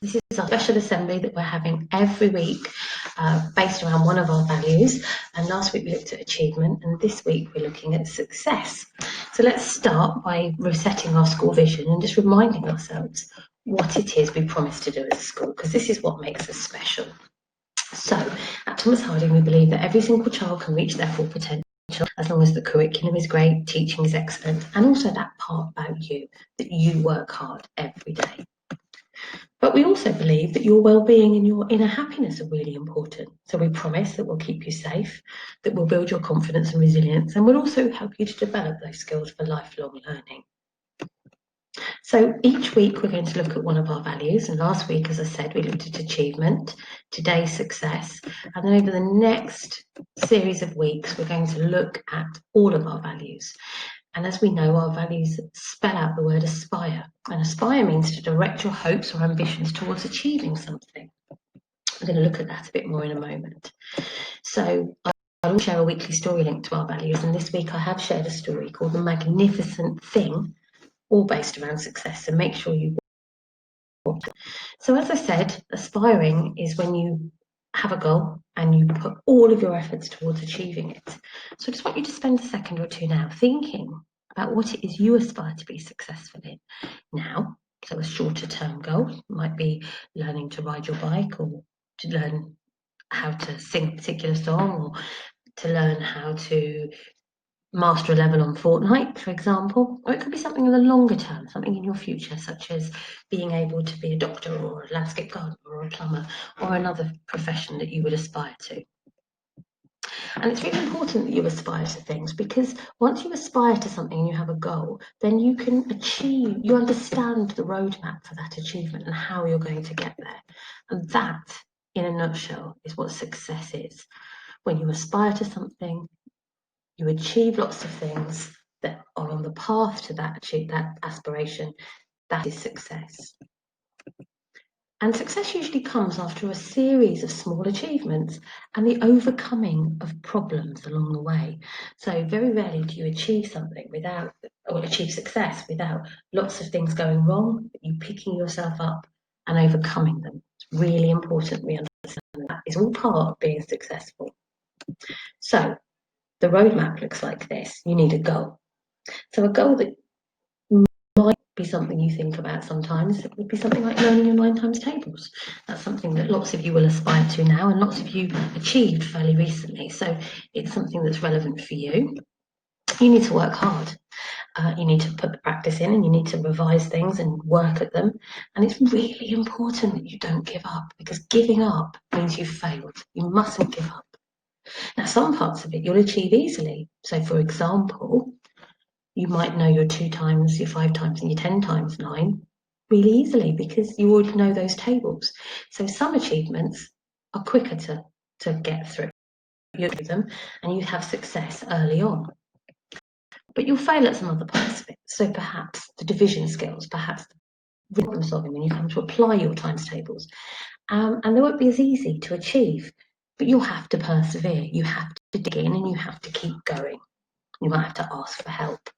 This is our special assembly that we're having every week based around one of our values. And last week we looked at achievement, and this week we're looking at success. So let's start by resetting our school vision and just reminding ourselves what it is we promise to do as a school, because this is what makes us special. So at Thomas Harding, we believe that every single child can reach their full potential as long as the curriculum is great, teaching is excellent, and also that part about you, that you work hard every day. But we also believe that your well-being and your inner happiness are really important. So we promise that we'll keep you safe, that we'll build your confidence and resilience, and we'll also help you to develop those skills for lifelong learning. So each week we're going to look at one of our values, and last week, as I said, we looked at achievement, today success, and then over the next series of weeks we're going to look at all of our values. And as we know, our values spell out the word aspire, and aspire means to direct your hopes or ambitions towards achieving something. We're going to look at that a bit more in a moment. So I'll share a weekly story linked to our values, and this week I have shared a story called The Magnificent Thing, all based around success, and make sure you watch it. So as I said, aspiring is when you have a goal and you put all of your efforts towards achieving it. So I just want you to spend a second or two now thinking about what it is you aspire to be successful in now. So a shorter term goal might be learning to ride your bike, or to learn how to sing a particular song, or to learn how to master a level on Fortnite, for example. Or it could be something in the longer term, something in your future, such as being able to be a doctor or a landscape gardener or a plumber, or another profession that you would aspire to. And it's really important that you aspire to things, because once you aspire to something and you have a goal, then you can achieve, you understand the roadmap for that achievement and how you're going to get there. And that, in a nutshell, is what success is. When you aspire to something, you achieve lots of things that are on the path to that aspiration. That is success. And success usually comes after a series of small achievements and the overcoming of problems along the way. So very rarely do you achieve something without, or achieve success without lots of things going wrong, you picking yourself up and overcoming them. It's really important we understand that. It's all part of being successful. So the roadmap looks like this. You need a goal. So a goal that might be something you think about sometimes. It would be something like learning your 9 times tables. That's something that lots of you will aspire to now, and lots of you achieved fairly recently. So it's something that's relevant for you. You need to work hard. You need to put the practice in, and you need to revise things and work at them. And it's really important that you don't give up, because giving up means you've failed. You mustn't give up. Now, some parts of it you'll achieve easily. So, for example, you might know your 2 times, your 5 times, and your 10 times 9 really easily, because you already know those tables. So some achievements are quicker to get through. You do them and you have success early on. But you'll fail at some other parts of it. So perhaps the division skills, perhaps the problem solving when you come to apply your times tables. And they won't be as easy to achieve, but you'll have to persevere. You have to dig in and you have to keep going. You might have to ask for help.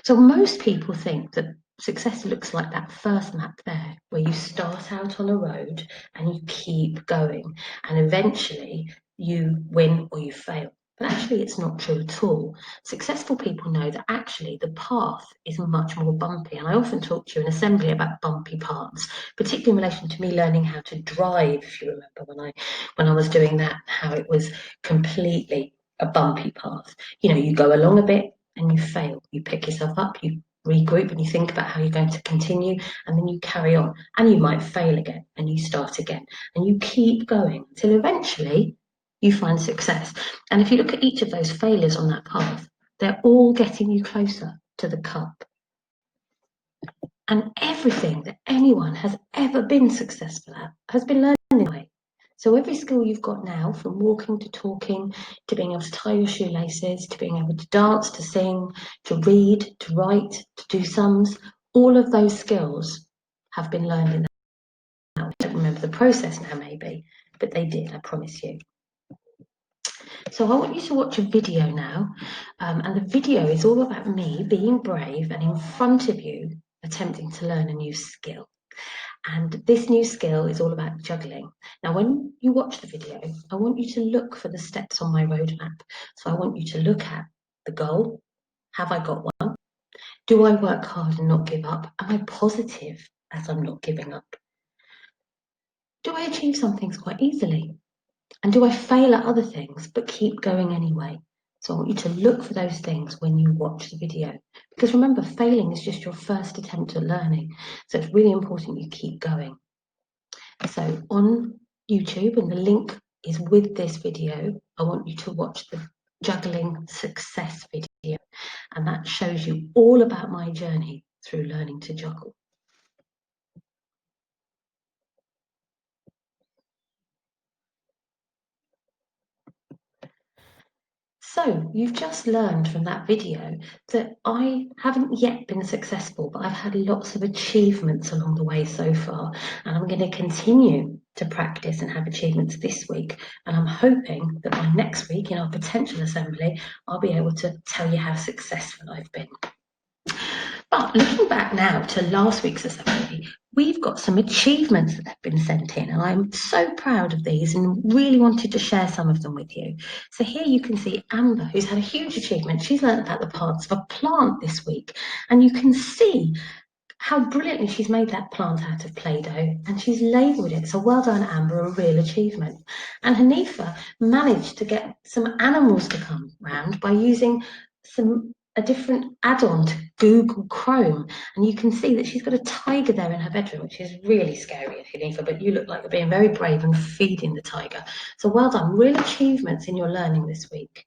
So most people think that success looks like that first map there, where you start out on a road and you keep going, and eventually you win or you fail. But actually it's not true at all. Successful people know that actually the path is much more bumpy. And I often talk to you in assembly about bumpy paths, particularly in relation to me learning how to drive, if you remember when I was doing that, how it was completely a bumpy path. You know, you go along a bit and you fail. You pick yourself up, you regroup, and you think about how you're going to continue, and then you carry on, and you might fail again, and you start again, and you keep going until eventually you find success. And if you look at each of those failures on that path, they're all getting you closer to the cup. And everything that anyone has ever been successful at has been learned in a way. So every skill you've got now, from walking to talking, to being able to tie your shoelaces, to being able to dance, to sing, to read, to write, to do sums, all of those skills have been learned in that. I don't remember the process now maybe, but they did, I promise you. So I want you to watch a video now, and the video is all about me being brave and in front of you attempting to learn a new skill. And this new skill is all about juggling. Now, when you watch the video, I want you to look for the steps on my roadmap. So I want you to look at the goal. Have I got one? Do I work hard and not give up? Am I positive as I'm not giving up? Do I achieve some things quite easily? And do I fail at other things but keep going anyway? So I want you to look for those things when you watch the video. Because remember, failing is just your first attempt at learning. So it's really important you keep going. So on YouTube, and the link is with this video, I want you to watch the juggling success video. And that shows you all about my journey through learning to juggle. So you've just learned from that video that I haven't yet been successful, but I've had lots of achievements along the way so far, and I'm going to continue to practice and have achievements this week. And I'm hoping that by next week in our potential assembly, I'll be able to tell you how successful I've been. But looking back now to last week's assembly, we've got some achievements that have been sent in, and I'm so proud of these and really wanted to share some of them with you. So here you can see Amber, who's had a huge achievement. She's learned about the parts of a plant this week, and you can see how brilliantly she's made that plant out of Play-Doh, and she's labelled it. So well done, Amber, a real achievement. And Hanifa managed to get some animals to come round by using a different add-on to Google Chrome, and you can see that she's got a tiger there in her bedroom, which is really scary, Hanifa, but you look like you're being very brave and feeding the tiger. So well done, real achievements in your learning this week.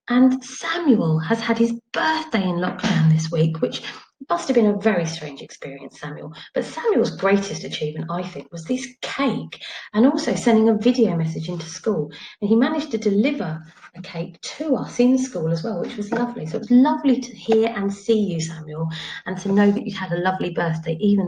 And Samuel has had his birthday in lockdown this week, which must have been a very strange experience, Samuel. But Samuel's greatest achievement, I think, was this cake and also sending a video message into school. And he managed to deliver a cake to us in school as well, which was lovely. So it was lovely to hear and see you, Samuel, and to know that you had a lovely birthday, even though